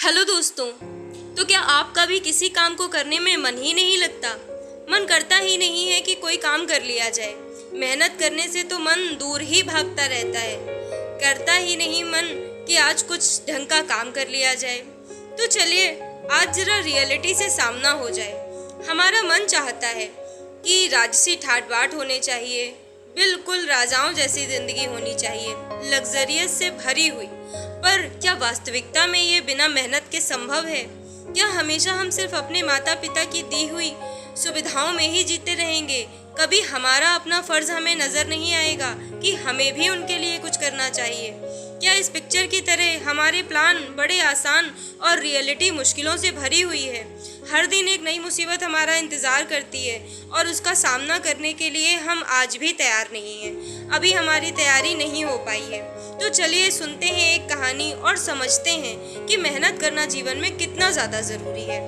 Hello दोस्तों। तो क्या आपका भी किसी काम को करने में मन ही नहीं लगता? मन करता ही नहीं है कि कोई काम कर लिया जाए। मेहनत करने से तो मन दूर ही भागता रहता है। करता ही नहीं मन कि आज कुछ ढंग का काम कर लिया जाए। तो चलिए आज जरा रियलिटी से सामना हो जाए। हमारा मन चाहता है कि राजसी ठाट बाट होने चाहिए, बिल्कुल राजाओं जैसी जिंदगी होनी चाहिए, लग्जरियस से भरी हुई। पर क्या वास्तविकता में ये बिना मेहनत के संभव है? क्या हमेशा हम सिर्फ अपने माता पिता की दी हुई सुविधाओं में ही जीते रहेंगे? कभी हमारा अपना फर्ज हमें नजर नहीं आएगा कि हमें भी उनके लिए कुछ करना चाहिए? क्या इस पिक्चर की तरह हमारे प्लान बड़े आसान और रियलिटी मुश्किलों से भरी हुई है? हर दिन एक नई मुसीबत हमारा इंतजार करती है और उसका सामना करने के लिए हम आज भी तैयार नहीं हैं। अभी हमारी तैयारी नहीं हो पाई है। तो चलिए सुनते हैं एक कहानी और समझते हैं कि मेहनत करना जीवन में कितना ज़्यादा ज़रूरी है।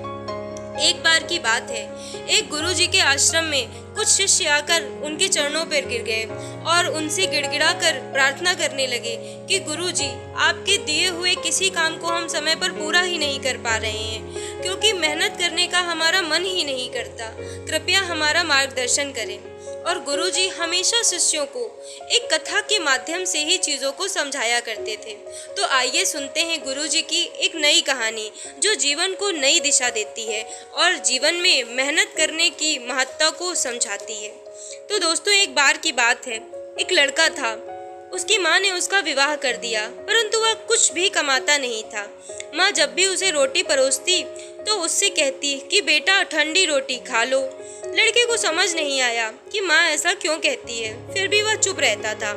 एक बार की बात है, एक गुरुजी के आश्रम में कुछ शिष्य आकर उनके चरणों पर गिर गए और उनसे गिड़गिड़ाकर प्रार्थना करने लगे कि गुरुजी, आपके दिए हुए किसी काम को हम समय पर पूरा ही नहीं कर पा रहे हैं, क्योंकि मेहनत करने का हमारा मन ही नहीं करता। कृपया हमारा मार्गदर्शन करें। और गुरुजी हमेशा शिष्यों को एक कथा के माध्यम से ही चीज़ों को समझाया करते थे। तो आइए सुनते हैं गुरुजी की एक नई कहानी जो जीवन को नई दिशा देती है और जीवन में मेहनत करने की महत्ता को समझाती है। तो दोस्तों, एक बार की बात है, एक लड़का था। उसकी माँ ने उसका विवाह कर दिया, परंतु वह कुछ भी कमाता नहीं था। माँ जब भी उसे रोटी परोसती तो उससे कहती कि बेटा ठंडी रोटी खा लो। लड़के को समझ नहीं आया कि माँ ऐसा क्यों कहती है, फिर भी वह चुप रहता था।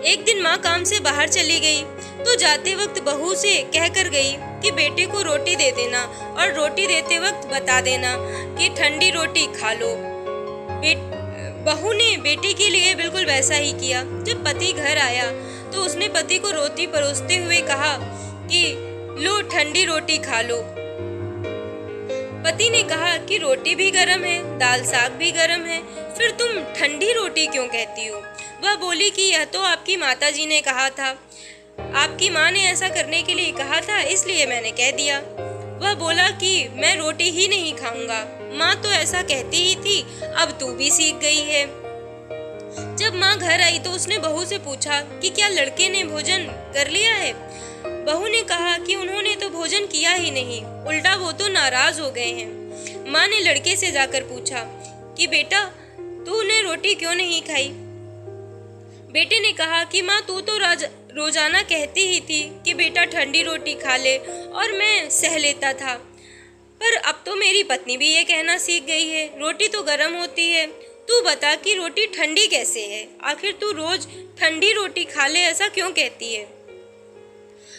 एक दिन माँ काम से बाहर चली गई तो जाते वक्त बहू से कहकर गई कि बेटे को रोटी दे देना और रोटी देते वक्त बता देना कि ठंडी रोटी खा लो। बहू ने बेटे के लिए बिल्कुल वैसा ही किया। जब पति घर आया तो उसने पति को रोटी परोसते हुए कहा कि लो ठंडी रोटी खा लो। पति ने कहा कि रोटी भी गर्म है, दाल साग भी गर्म है, फिर तुम ठंडी रोटी क्यों कहती हो? वह बोली कि यह तो आपकी माताजी ने कहा था, आपकी माँ ने ऐसा करने के लिए कहा था, इसलिए मैंने कह दिया। वह बोला कि मैं रोटी ही नहीं खाऊंगा, माँ तो ऐसा कहती ही थी, अब तू भी सीख गई है। जब माँ घर आई तो उसने बहू से पूछा कि क्या लड़के ने भोजन कर लिया है? बहू ने कहा कि उन्होंने तो भोजन किया ही नहीं, उल्टा वो तो नाराज हो गए हैं। माँ ने लड़के से जाकर पूछा कि बेटा तूने रोटी क्यों नहीं खाई? बेटे ने कहा कि माँ तू तो रोजाना कहती ही थी कि बेटा ठंडी रोटी खा ले और मैं सह लेता था, पर अब तो मेरी पत्नी भी ये कहना सीख गई है, रोटी तो गर्म होती है। तू बता कि रोटी ठंडी कैसे है? आखिर तू रोज ठंडी रोटी खा ले ऐसा क्यों कहती है?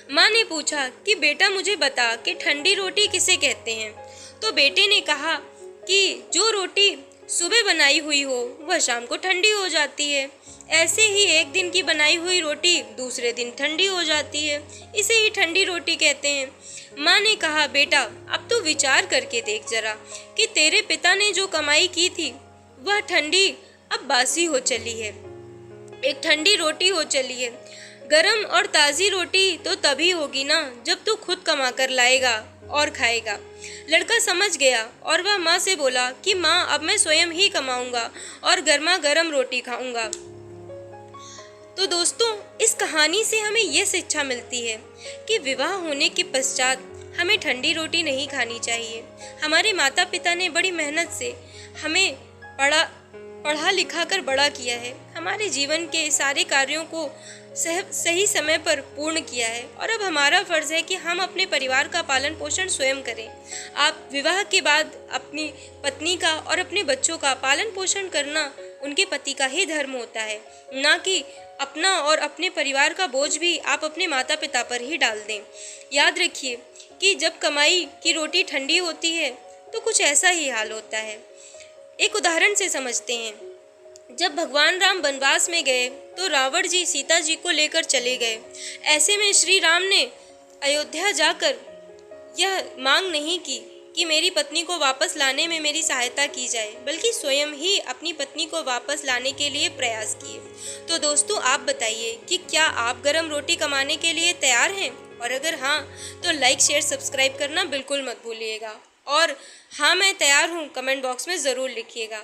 माँ ने पूछा कि बेटा मुझे बता कि ठंडी रोटी किसे कहते हैं? तो बेटे ने कहा कि जो रोटी सुबह बनाई हुई हो वह शाम को ठंडी हो जाती है। ऐसे ही एक दिन की बनाई हुई रोटी दूसरे दिन ठंडी हो जाती है, इसे ही ठंडी रोटी कहते हैं। माँ ने कहा बेटा अब तो विचार करके देख जरा कि तेरे पिता ने जो कमाई की थी वह ठंडी अब बासी हो चली है, एक ठंडी रोटी हो चली है। गरम और ताज़ी रोटी तो तभी होगी ना जब तू खुद कमा कर लाएगा और खाएगा। लड़का समझ गया और वह माँ से बोला कि माँ अब मैं स्वयं ही कमाऊंगा और गर्मा गर्म रोटी खाऊंगा। तो दोस्तों, इस कहानी से हमें यह शिक्षा मिलती है कि विवाह होने के पश्चात हमें ठंडी रोटी नहीं खानी चाहिए। हमारे माता पिता ने बड़ी मेहनत से हमें पढ़ा लिखा कर बड़ा किया है, हमारे जीवन के सारे कार्यों को सही समय पर पूर्ण किया है और अब हमारा फर्ज है कि हम अपने परिवार का पालन पोषण स्वयं करें। आप विवाह के बाद अपनी पत्नी का और अपने बच्चों का पालन पोषण करना उनके पति का ही धर्म होता है, ना कि अपना और अपने परिवार का बोझ भी आप अपने माता पिता पर ही डाल दें। याद रखिए कि जब कमाई की रोटी ठंडी होती है तो कुछ ऐसा ही हाल होता है। एक उदाहरण से समझते हैं। जब भगवान राम वनवास में गए तो रावण जी सीता जी को लेकर चले गए। ऐसे में श्री राम ने अयोध्या जाकर यह मांग नहीं की कि मेरी पत्नी को वापस लाने में मेरी सहायता की जाए, बल्कि स्वयं ही अपनी पत्नी को वापस लाने के लिए प्रयास किए। तो दोस्तों, आप बताइए कि क्या आप गरम रोटी कमाने के लिए तैयार हैं? और अगर हाँ तो लाइक शेयर सब्सक्राइब करना बिल्कुल मत भूलिएगा। और हाँ मैं तैयार हूँ कमेंट बॉक्स में ज़रूर लिखिएगा।